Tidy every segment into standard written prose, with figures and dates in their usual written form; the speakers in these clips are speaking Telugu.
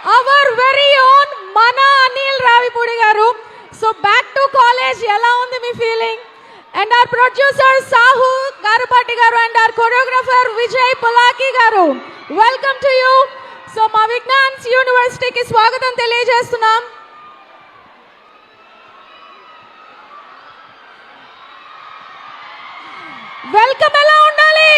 our very own Mana Anil Ravipudi garu. So back to college, ఎలా ఉంది మీ feeling? And our producer Sahu Garupati garu and our choreographer Vijay Pulaki garu. Welcome to you. So మా విజ్ఞాన్స్ యూనివర్సిటీకి స్వాగతం తెలియజేస్తున్నాం. వెల్కమ్ ఎలా ఉండాలి?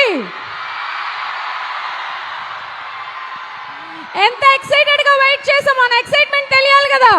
ఎంత ఎక్సైటెడ్ గా వెయిట్ చేసాం, మన ఎక్సైట్మెంట్ తెలియాలి కదా.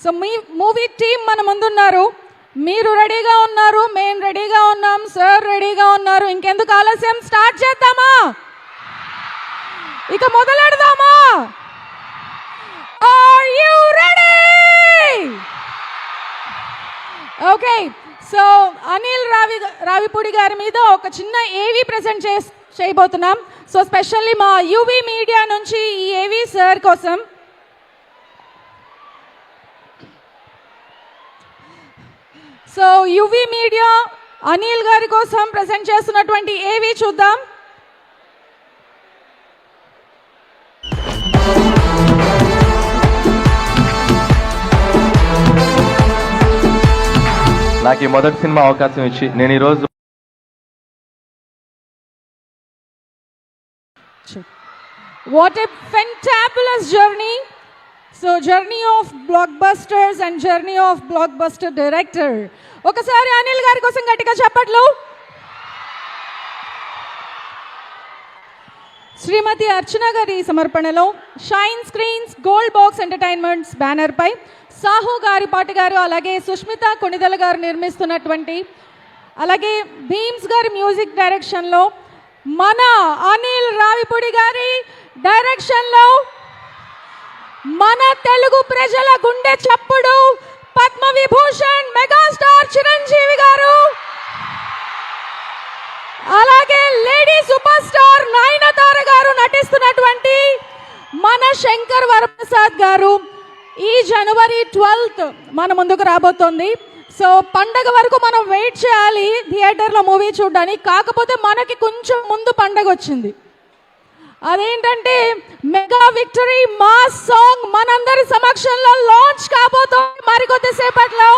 సో మీ మూవీ టీం మన ముందున్నారు. మీరు రెడీగా ఉన్నారు, మేము రెడీగా ఉన్నాం, సార్ రెడీగా ఉన్నారు. ఇంకెందుకు ఆలస్యం, స్టార్ట్ చేద్దామా? ఇక మొదలెడదామా? Are you ready? Okay, so Anil Ravipudi గారి మీద ఒక చిన్న ఏవీ ప్రెజెంట్ చేయబోతున్నాం. సో స్పెషల్లీ మా యూవీ మీడియా నుంచి ఈ ఏవీ సార్ కోసం. సో యువి మీడియా అనిల్ గారి కోసం ప్రెజెంట్ చేస్తున్నటువంటి ఏవి చూద్దాం. నాకు ఈ మొదటి సినిమా అవకాశం ఇచ్చి నేను ఈరోజు what a fantabulous journey. So journey of black busters and journey of block buster director. ఒకసారి అనిల్ గారి కోసం గట్టిగా చప్పట్లు. శ్రీమతి అర్చన గారి సమర్పణలో Shine Screens Gold Box Entertainments banner పై సాహు గారిపాటి గారు అలాగే సుష్మిత కొణిదల గారు నిర్మిస్తున్నటువంటి, అలాగే భీమ్స్ గారి మ్యూజిక్ డైరెక్షన్లో మన అనిల్ రావిపూడి గారి డైరెక్షన్లో మన తెలుగు ప్రజల గుండె చప్పుడు పద్మ విభూషణ్ మెగాస్టార్ చిరంజీవి గారు, అలాగే లేడీ సూపర్ స్టార్ నయనతార గారు నటిస్తున్నటువంటి మన శంకర్ వరప్రసాద్ గారు ఈ జనవరి 12th మన ముందుకు రాబోతోంది. సో పండగ వరకు మనం వెయిట్ చేయాలి థియేటర్లో మూవీ చూడడానికి. కాకపోతే మనకి కొంచెం ముందు పండగ వచ్చింది. అదేంటంటే మెగా విక్టరీ మాస్ సాంగ్ మనందరి సమక్షంలో లాంచ్ కాబోతోంది మరికొద్దిసేపట్లో.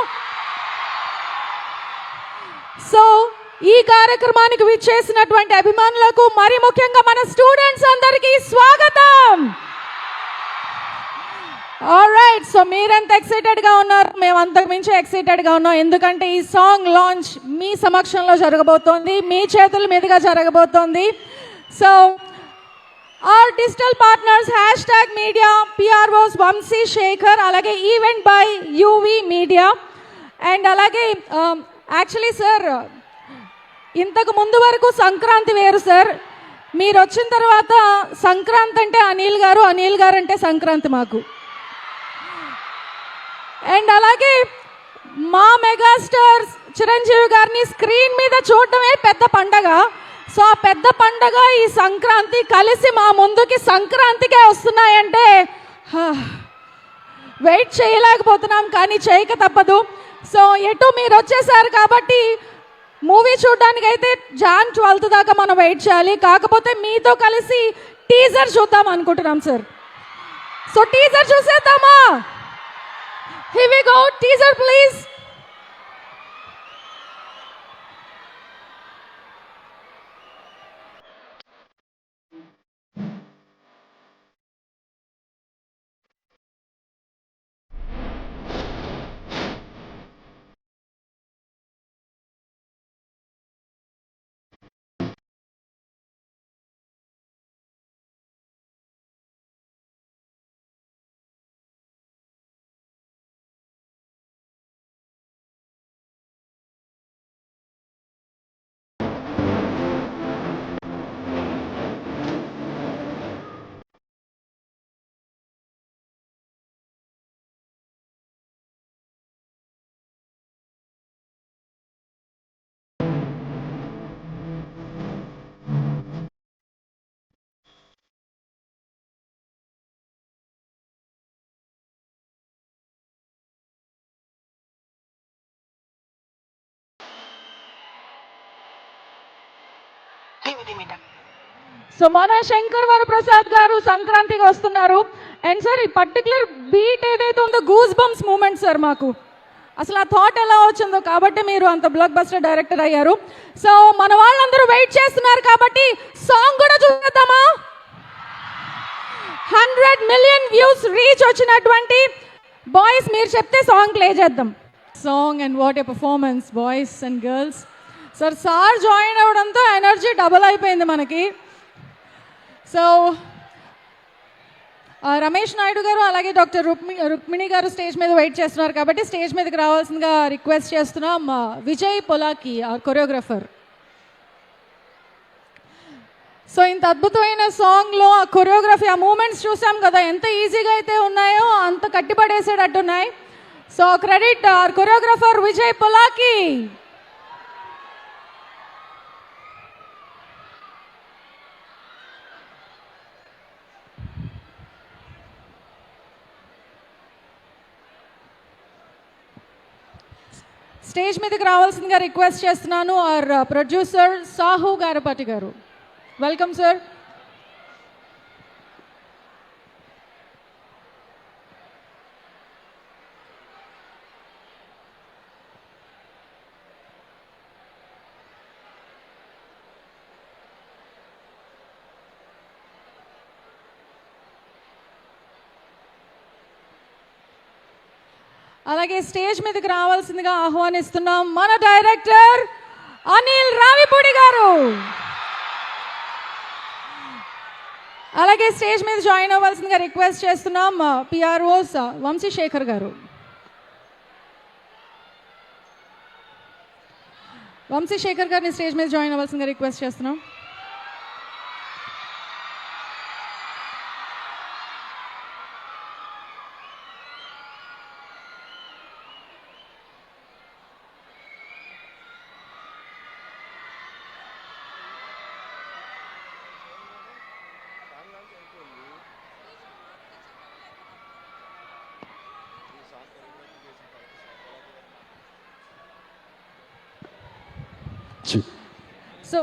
సో ఈ కార్యక్రమానికి విచ్చేసినటువంటి అభిమానులకు, మరి ముఖ్యంగా మన స్టూడెంట్స్ అందరికీ స్వాగతం. ఆల్రైట్, సో మీరెంత ఎక్సైటెడ్గా ఉన్నారు, మేము అంతకు మించి ఎక్సైటెడ్గా ఉన్నాం. ఎందుకంటే ఈ సాంగ్ లాంచ్ మీ సమక్షంలో జరగబోతోంది, మీ చేతుల మీదుగా జరగబోతోంది. So our digital partners #media PROs Vamshi Shekhar, అలాగే event by UV media. And అలాగే యాక్చువల్లీ సార్ ఇంతకు ముందు వరకు సంక్రాంతి వేరు సార్. మీరు వచ్చిన తర్వాత సంక్రాంతి అంటే అనిల్ గారు, అనిల్ గారు అంటే సంక్రాంతి మాకు. అండ్ అలాగే మా మెగాస్టార్ చిరంజీవి గారిని స్క్రీన్ మీద చూడటమే పెద్ద పండగ. సో ఆ పెద్ద పండగ ఈ సంక్రాంతి కలిసి మా ముందుకి సంక్రాంతికే వస్తున్నాయంటే వెయిట్ చేయలేకపోతున్నాం, కానీ చేయక తప్పదు. సో ఎటు మీరు వచ్చేసారు కాబట్టి మూవీ చూడడానికి అయితే Jan 12th దాకా మనం వెయిట్ చేయాలి. కాకపోతే మీతో కలిసి టీజర్ చూద్దాం అనుకుంటున్నాం సార్. సో టీజర్ చూసేద్దామా? Here we go, teaser please. So మన శంకర్ వరప్రసాద్ గారు సంక్రాంతికి వస్తున్నారు. అండ్ సార్ ఈ పర్టికులర్ బీట్ ఏదైతే ఉందో గూస్ బంప్స్ మూమెంట్ సార్ మాకు అసలు ఆ థాట్ ఎలా వచ్చిందో కాబట్టి మీరు అంత బ్లాక్ బస్టర్ డైరెక్టర్ అయ్యారు. సో మన వాళ్ళందరూ వెయిట్ చేస్తున్నారు కాబట్టి సాంగ్ కూడా చూద్దామా? 100 మిలియన్ వ్యూస్ రీచ్ వచ్చినటువంటి బాయ్స్ మీరు చెప్తే సాంగ్ ప్లే చేద్దాం. Song and what a performance boys and girls. Sir join అవ్వడంతో ఎనర్జీ డబుల్ అయిపోయింది మనకి. సో రమేష్ నాయుడు గారు అలాగే డాక్టర్ రుక్మిణి గారు స్టేజ్ మీద వెయిట్ చేస్తున్నారు కాబట్టి స్టేజ్ మీదకి రావాల్సిందిగా రిక్వెస్ట్ చేస్తున్నాం. విజయ్ పొలాకి కొరియోగ్రఫర్. సో ఇంత అద్భుతమైన సాంగ్లో ఆ కొరియోగ్రఫీ ఆ మూమెంట్స్ చూసాం కదా, ఎంత ఈజీగా అయితే ఉన్నాయో అంత కట్టిపడేసేటట్టున్నాయి. So credit choreographer Vijay Polaki. Stage మీదకి రావాల్సిందిగా రిక్వెస్ట్ చేస్తున్నాను ఆర్ ప్రొడ్యూసర్ సాహు గారపాటి గారు. Welcome sir. అలాగే స్టేజ్ మీదకి రావాల్సిందిగా ఆహ్వానిస్తున్నాం మన డైరెక్టర్ అనిల్ రావిపూడి గారు. అలాగే స్టేజ్ మీద జాయిన్ అవ్వాల్సిందిగా రిక్వెస్ట్ చేస్తున్నాం పిఆర్ఓస్ వంశీశేఖర్ గారు. వంశీశేఖర్ గారిని స్టేజ్ మీద జాయిన్ అవ్వాల్సిందిగా రిక్వెస్ట్ చేస్తున్నాం. సో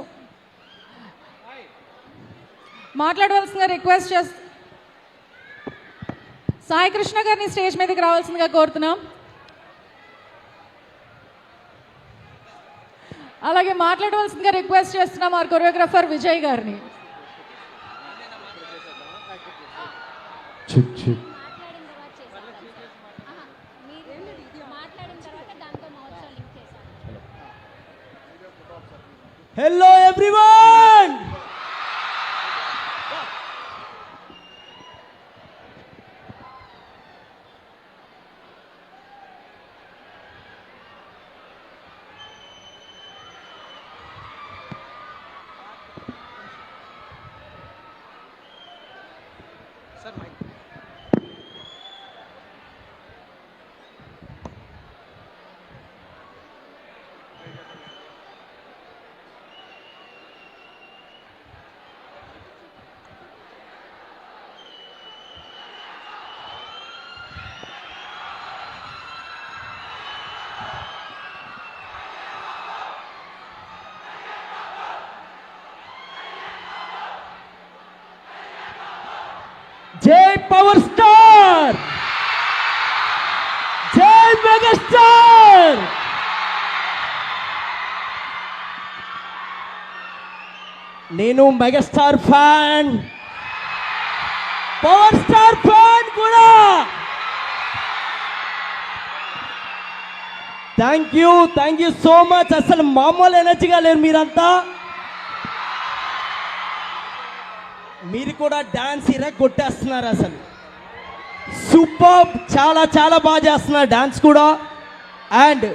మాట్లాడవలసిందిగా రిక్వెస్ట్ చేస్తూ సాయి కృష్ణ గారిని స్టేజ్ మీదకి రావాల్సిందిగా కోరుతున్నాం. అలాగే మాట్లాడవలసిందిగా రిక్వెస్ట్ చేస్తున్నాం ఆర్ కొరియోగ్రాఫర్ విజయ్ గారిని. Hello everyone! Sir, mic. జై పవర్ స్టార్, జై మెగాస్టార్. నేను megastar fan, power star fan కూడా. Thank you so much. అసలు మామూలు ఎనర్జీగా లేరు మీరంతా. మీరు కూడా డాన్స్ కొట్టేస్తున్నారు. అసలు సూపర్, చాలా చాలా బాగా చేస్తున్నారు డాన్స్ కూడా. అండ్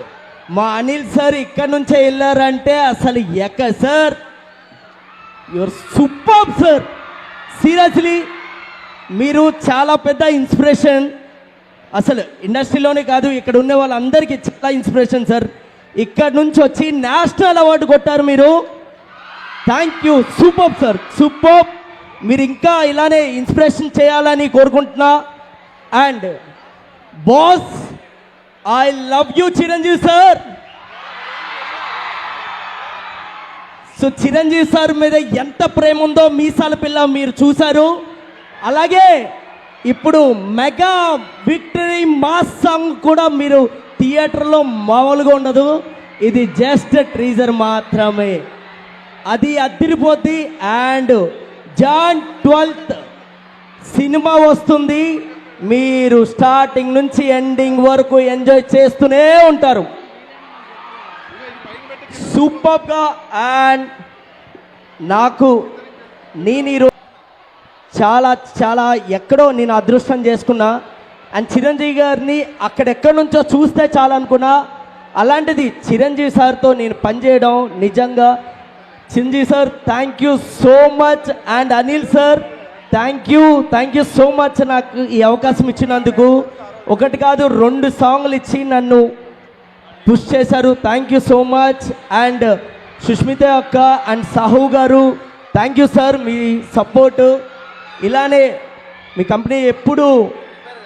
మా అనిల్ సార్ ఇక్కడ నుంచే వెళ్ళారంటే అసలు sir you're super sir. Seriously మీరు చాలా పెద్ద ఇన్స్పిరేషన్. అసలు ఇండస్ట్రీలోనే కాదు ఇక్కడ ఉన్న వాళ్ళందరికీ చాలా ఇన్స్పిరేషన్ సార్. ఇక్కడ నుంచి వచ్చి నేషనల్ అవార్డు కొట్టారు మీరు. Thank you, super sir, super. మీరు ఇంకా ఇలానే ఇన్స్పిరేషన్ చేయాలని కోరుకుంటున్నా. And boss, I love you Chiranjeevi sir. So Chiranjeevi sir మీద ఎంత ప్రేమ ఉందో మీసాల పిల్ల మీరు చూశారు. అలాగే ఇప్పుడు మెగా విక్టరీ మాస్ సాంగ్ కూడా మీరు థియేటర్లో మామూలుగా ఉండదు. ఇది జస్ట్ ట్రీజర్ మాత్రమే, అది అదిరిపోద్ది. అండ్ జాన్ 12th సినిమా వస్తుంది, మీరు స్టార్టింగ్ నుంచి ఎండింగ్ వరకు ఎంజాయ్ చేస్తూనే ఉంటారు సూపర్గా. అండ్ నేను ఈరోజు చాలా చాలా ఎక్కడో నేను అదృష్టం చేసుకున్నా. అండ్ చిరంజీవి గారిని అక్కడెక్కడి నుంచో చూస్తే చాలా అనుకున్నా. అలాంటిది చిరంజీవి సార్తో నేను పనిచేయడం నిజంగా. Chiranjeevi sir thank you so much. And Anil sir thank you so much నాకు ఈ అవకాశం ఇచ్చినందుకు. ఒకటి కాదు 2 సాంగ్లు ఇచ్చి నన్ను పుష్ చేశారు. Thank you so much. And Sushmita అక్క అండ్ సాహు గారు thank you sir, me support ఇలానే మీ కంపెనీ ఎప్పుడు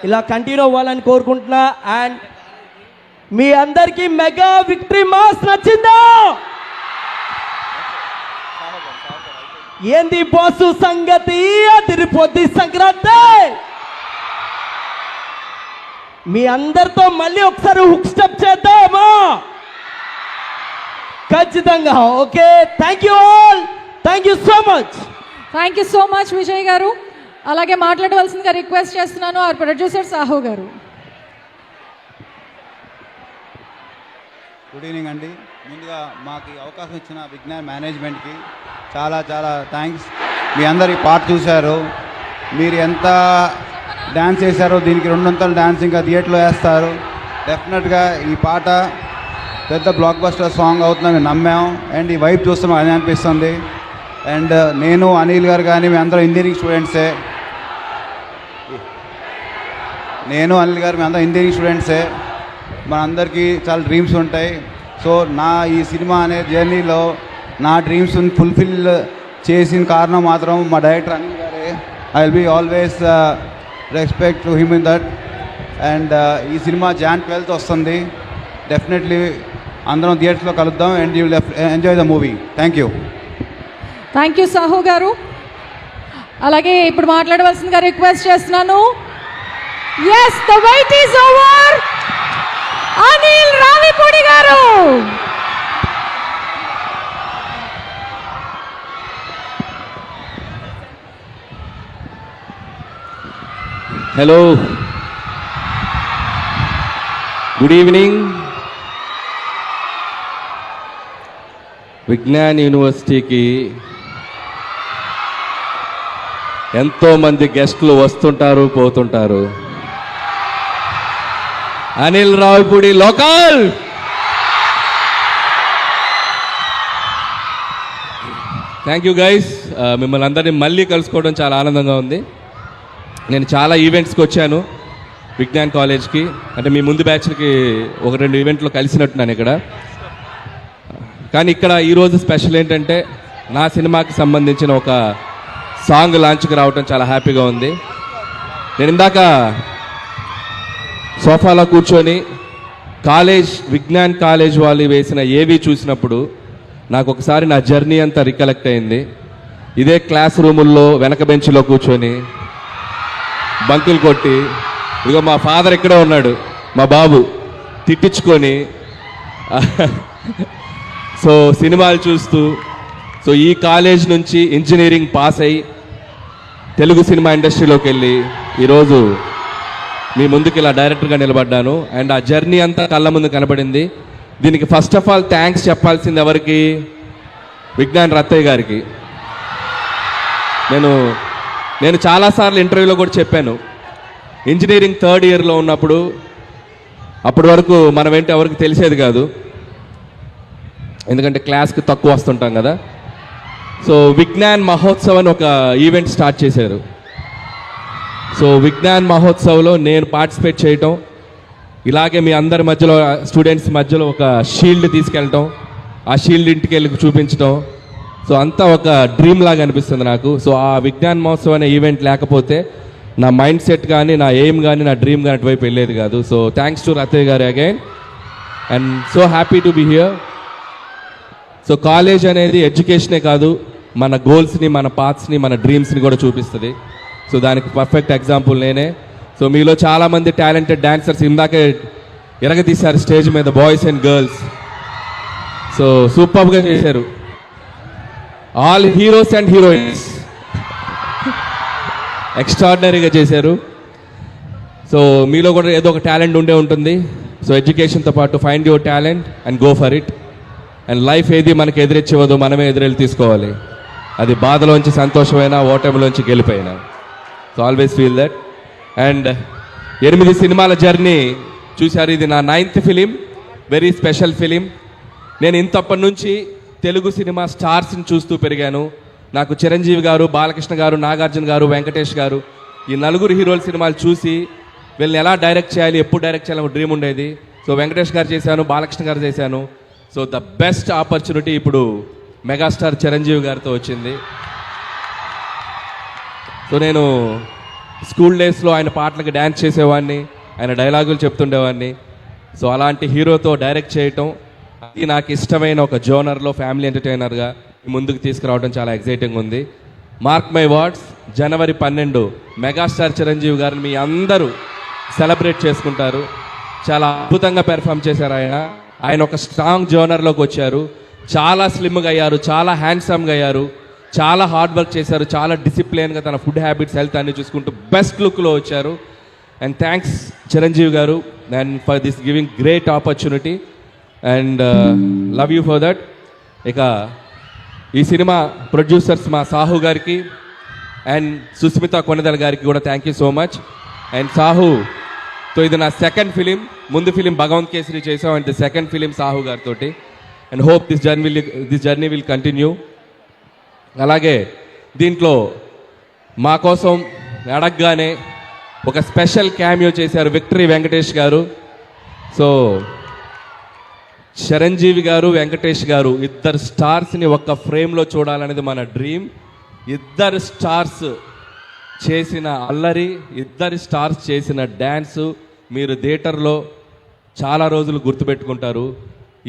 ఇలా కంటిన్యూ అవ్వాలని కోరుకుంటున్నా. అండ్ మీ అందరికీ మెగా విక్టరీ మాస్ నచ్చిందా? ఏంది బాసు సంగతి, అదిరిపోద్ది సంక్రాంతి. మీ అందరితో మళ్ళీ ఒకసారి హుక్ స్టెప్ చేద్దామా? ఖచ్చితంగా. Okay, thank you all, thank you so much. Thank you so much Vijay గారు. అలాగే మాట్లాడవలసిందిగా రిక్వెస్ట్ చేస్తున్నాను our ప్రొడ్యూసర్ సాహు గారు. గుడ్ ఈవినింగ్ అండి. ముందుగా మాకు ఈ అవకాశం ఇచ్చిన విజ్ఞాన్ మేనేజ్మెంట్కి చాలా చాలా థ్యాంక్స్. మీ అందరు ఈ పాట చూశారు, మీరు ఎంత డ్యాన్స్ చేశారో దీనికి 200 డ్యాన్స్ ఇంకా థియేటర్లో వేస్తారు. డెఫినెట్గా ఈ పాట పెద్ద బ్లాక్ బస్టర్ సాంగ్ అవుతుందని నమ్మాం. అండ్ ఈ వైబ్ చూస్తున్నాం అని అనిపిస్తుంది. అండ్ నేను అనిల్ గారు కానీ మీ అందరూ ఇంజనీరింగ్ స్టూడెంట్సే. ఇంజనీరింగ్ స్టూడెంట్సే. మనందరికీ చాలా డ్రీమ్స్ ఉంటాయి. సో నా ఈ సినిమా అనే జర్నీలో నా డ్రీమ్స్ని ఫుల్ఫిల్ చేసిన కారణం మాత్రం మా డైరెక్టర్ అనిల్ గారే. I will be always respect to him in that. And ఈ సినిమా Jan 12th వస్తుంది. డెఫినెట్లీ అందరం థియేటర్స్లో కలుద్దాం. And you will enjoy the movie. Thank you. Thank you Sahu గారు. అలాగే ఇప్పుడు మాట్లాడవలసిందిగా రిక్వెస్ట్ చేస్తున్నాను. Yes, the wait is over. Anil Ravipudi గారు. Hello, good evening. విజ్ఞాన్ యూనివర్సిటీకి ఎంతోమంది గెస్టులు వస్తుంటారు, పోతుంటారు. Anil Ravipudi local. Thank you guys. మిమ్మల్ని అందరినీ మళ్ళీ కలుసుకోవడం చాలా ఆనందంగా ఉంది. నేను చాలా ఈవెంట్స్కి వచ్చాను విజ్ఞాన్ కాలేజ్కి. అంటే మీ ముందు బ్యాచ్లకి 1-2 ఈవెంట్లో కలిసినట్టున్నాను ఇక్కడ. కానీ ఇక్కడ ఈరోజు స్పెషల్ ఏంటంటే నా సినిమాకి సంబంధించిన ఒక సాంగ్ లాంచ్కి రావటం చాలా హ్యాపీగా ఉంది. నేను ఇందాక సోఫాలో కూర్చొని విజ్ఞాన్ కాలేజ్ వాళ్ళు వేసిన ఏవి చూసినప్పుడు నాకు ఒకసారి నా జర్నీ అంతా రికలెక్ట్ అయింది. ఇదే క్లాస్ రూముల్లో వెనక బెంచ్లో కూర్చొని బంకులు కొట్టి, ఇదిగో మా ఫాదర్ ఇక్కడే ఉన్నాడు, మా బాబు, తిట్టించుకొని సో సినిమాలు చూస్తూ, సో ఈ కాలేజ్ నుంచి ఇంజనీరింగ్ పాస్ అయ్యి తెలుగు సినిమా ఇండస్ట్రీలోకి వెళ్ళి ఈరోజు మీ ముందుకు ఇలా డైరెక్టర్గా నిలబడ్డాను. అండ్ ఆ జర్నీ అంతా కళ్ళ ముందు కనబడింది. దీనికి ఫస్ట్ ఆఫ్ ఆల్ థ్యాంక్స్ చెప్పాల్సింది ఎవరికి? విజ్ఞాన్ రత్తయ్య గారికి. నేను చాలాసార్లు ఇంటర్వ్యూలో కూడా చెప్పాను, ఇంజనీరింగ్ 3rd ఇయర్లో ఉన్నప్పుడు, అప్పటి వరకు మనం ఏంటి ఎవరికి తెలిసేది కాదు, ఎందుకంటే క్లాస్కి తక్కువ వస్తుంటాం కదా. సో విజ్ఞాన్ మహోత్సవ్ అని ఒక ఈవెంట్ స్టార్ట్ చేశారు. సో విజ్ఞాన్ మహోత్సవ్లో నేను పార్టిసిపేట్ చేయటం, ఇలాగే మీ అందరి మధ్యలో స్టూడెంట్స్ మధ్యలో ఒక షీల్డ్ తీసుకెళ్ళటం, ఆ షీల్డ్ ఇంటికి వెళ్ళి చూపించటం, సో అంతా ఒక డ్రీమ్ లాగా అనిపిస్తుంది నాకు. సో ఆ విజ్ఞాన్ మహోత్సవ్ అనే ఈవెంట్ లేకపోతే నా మైండ్ సెట్ కానీ, నా ఎయిమ్ కానీ, నా డ్రీమ్ కానీ అటువైపు వెళ్ళేది కాదు. సో థ్యాంక్స్ టు రత్తయ్య గారు again, and so happy to be here. So college అనేది ఎడ్యుకేషనే కాదు, మన గోల్స్ని, మన పాత్స్ని, మన డ్రీమ్స్ని కూడా చూపిస్తుంది. సో దానికి పర్ఫెక్ట్ ఎగ్జాంపుల్ నేనే. సో మీలో చాలామంది టాలెంటెడ్ డాన్సర్స్ ఇందాకే ఎరగదీశారు స్టేజ్ మీద, బాయ్స్ అండ్ గర్ల్స్. సో సూపర్గా చేశారు, ఆల్ హీరోస్ అండ్ హీరోయిన్స్ ఎక్స్ట్రాడినరీగా చేశారు. సో మీలో కూడా ఏదో ఒక టాలెంట్ ఉండే ఉంటుంది. సో ఎడ్యుకేషన్తో పాటు find your talent and go for it. And life ఏది మనకి ఎదురిచ్చివ్వదు, మనమే ఎదురెళ్ళి తీసుకోవాలి. అది బాధలోంచి సంతోషమైనా, ఓటమిలోంచి గెలిపోయినా. So always feel that. And 8 సినిమాల జర్నీ చూశారు. ఇది నా 9th film, very special film. నేను ఇంతప్పటి నుంచి తెలుగు సినిమా స్టార్స్ని చూస్తూ పెరిగాను. నాకు చిరంజీవి గారు, బాలకృష్ణ గారు, నాగార్జున గారు, వెంకటేష్ గారు, ఈ 4 హీరోల సినిమాలు చూసి వీళ్ళని ఎలా డైరెక్ట్ చేయాలి, ఎప్పుడు డైరెక్ట్ చేయాలని ఒక డ్రీమ్ ఉండేది. సో వెంకటేష్ గారు చేశాను, బాలకృష్ణ గారు చేశాను. సో ద బెస్ట్ ఆపర్చునిటీ ఇప్పుడు మెగాస్టార్ చిరంజీవి గారితో వచ్చింది. సో నేను స్కూల్ డేస్లో ఆయన పాటలకు డ్యాన్స్ చేసేవాడిని, ఆయన డైలాగులు చెప్తుండేవాడిని. సో అలాంటి హీరోతో డైరెక్ట్ చేయటం, అది నాకు ఇష్టమైన ఒక జోనర్లో ఫ్యామిలీ ఎంటర్టైనర్గా ముందుకు తీసుకురావడం చాలా ఎక్సైటింగ్ ఉంది. Mark my words, January 12 megastar Chiranjeevi గారిని మీ అందరూ సెలబ్రేట్ చేసుకుంటారు. చాలా అద్భుతంగా పెర్ఫామ్ చేశారు ఆయన ఒక స్ట్రాంగ్ జోనర్లోకి వచ్చారు. చాలా స్లిమ్గా అయ్యారు, చాలా హ్యాండ్సమ్గా అయ్యారు, చాలా హార్డ్ వర్క్ చేశారు, చాలా డిసిప్లిన్గా తన ఫుడ్ హ్యాబిట్స్, హెల్త్ అన్ని చూసుకుంటూ బెస్ట్ లుక్లో వచ్చారు. అండ్ థ్యాంక్స్ చిరంజీవి గారు and for this giving great opportunity and love you for that. ఇక ఈ సినిమా ప్రొడ్యూసర్స్ మా సాహు గారికి అండ్ సుస్మిత కొనిదల గారికి కూడా thank you so much. And సాహుతో ఇది నా 2nd ఫిలిం. ముందు ఫిలిం భగవంత్ కేసరి చేసాం, and the 2nd film Sahu గారితో. And hope this journey will continue. అలాగే దీంట్లో మా కోసం అడగగానే ఒక స్పెషల్ క్యామియో చేశారు విక్టరీ వెంకటేష్ గారు. సో చిరంజీవి గారు, వెంకటేష్ గారు, ఇద్దరు స్టార్స్ని ఒక్క ఫ్రేమ్లో చూడాలనేది మన డ్రీమ్. ఇద్దరు స్టార్స్ చేసిన అల్లరి, ఇద్దరు స్టార్స్ చేసిన డ్యాన్సు మీరు థియేటర్లో చాలా రోజులు గుర్తుపెట్టుకుంటారు.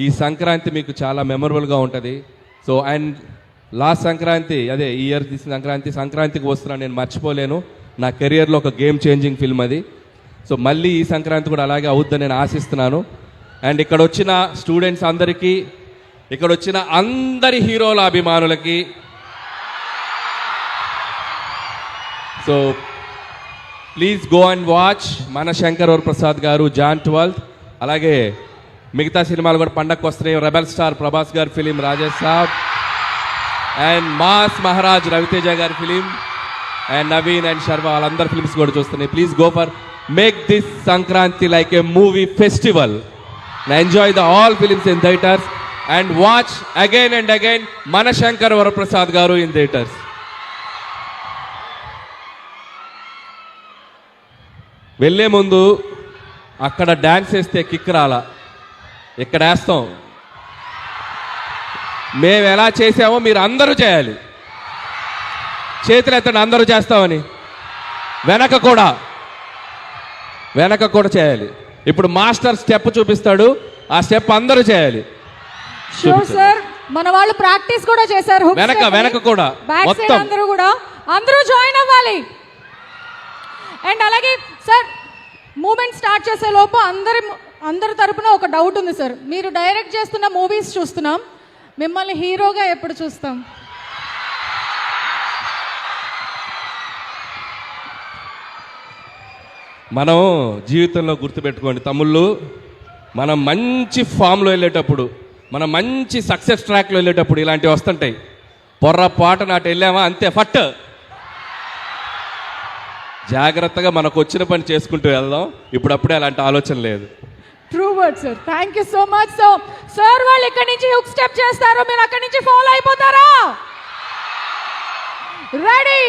ఈ సంక్రాంతి మీకు చాలా మెమరబుల్గా ఉంటుంది. సో అండ్ లాస్ట్ సంక్రాంతి, అదే ఈ ఇయర్ తీసిన సంక్రాంతికి వస్తున్నాను, నేను మర్చిపోలేను. నా కెరియర్లో ఒక గేమ్ చేంజింగ్ ఫిల్మ్ అది. సో మళ్ళీ ఈ సంక్రాంతి కూడా అలాగే అవుద్దని నేను ఆశిస్తున్నాను. అండ్ ఇక్కడ వచ్చిన స్టూడెంట్స్ అందరికీ, ఇక్కడ వచ్చిన అందరి హీరోల అభిమానులకి, so please go and watch మన శంకర్ వరప్రసాద్ గారు జాన్ 12. అలాగే మిగతా సినిమాలు కూడా పండగకు వస్తున్నాయి. రెబల్ స్టార్ ప్రభాస్ గారి film Rajesh Saab, and mass Maharaj Raviteja గారి film, and Naveen and Sharma వాళ్ళందరి ఫిలిమ్స్ కూడా చూస్తున్నాయి. Please go for make this Sankranti like a movie festival. Enjoy the all films in theatres and watch again and again మన శంకర్ వరప్రసాద్ గారు ఇన్ థియేటర్స్. వెళ్ళే ముందు అక్కడ డ్యాన్స్ వేస్తే కిక్ రాలా, ఇక్కడ వేస్తాం. మేము ఎలా చేసామో మీరు అందరూ చేయాలి. చేతులు ఎత్తండి, అందరూ చేస్తామని. వెనక కూడా చేయాలి. ఇప్పుడు మాస్టర్ స్టెప్ చూపిస్తాడు, ఆ స్టెప్ అందరూ చేయాలి. షూర్ సార్, మన వాళ్ళు ప్రాక్టీస్ కూడా చేశారు. వెనక కూడా మొత్తం అందరూ జాయిన్ అవ్వాలి. అండ్ అలాగే సార్, మూమెంట్ స్టార్ట్ చేసే లోపు అందరి తరపున ఒక డౌట్ ఉంది సార్. మీరు డైరెక్ట్ చేస్తున్న మూవీస్ చూస్తున్నాం, మిమ్మల్ని హీరోగా ఎప్పుడు చూస్తాం? మనం జీవితంలో గుర్తుపెట్టుకోండి తమ్ముళ్ళు, మనం మంచి ఫామ్లో వెళ్ళేటప్పుడు, మనం మంచి సక్సెస్ ట్రాక్లో వెళ్ళేటప్పుడు ఇలాంటివి వస్తుంటాయి. పొర్రపాటు నాటి వెళ్ళామా అంతే, ఫట్. జాగ్రత్తగా మనకు వచ్చిన పని చేసుకుంటూ వెళ్దాం. ఇప్పుడప్పుడే అలాంటి ఆలోచన లేదు. True word sir, thank you so much. So sir వాళ్ళు ఇక్కడి నుంచి హుక్ స్టెప్ చేస్తారు, మీరు అక్కడి నుంచి ఫాలో అయిపోతారా? రెడీ?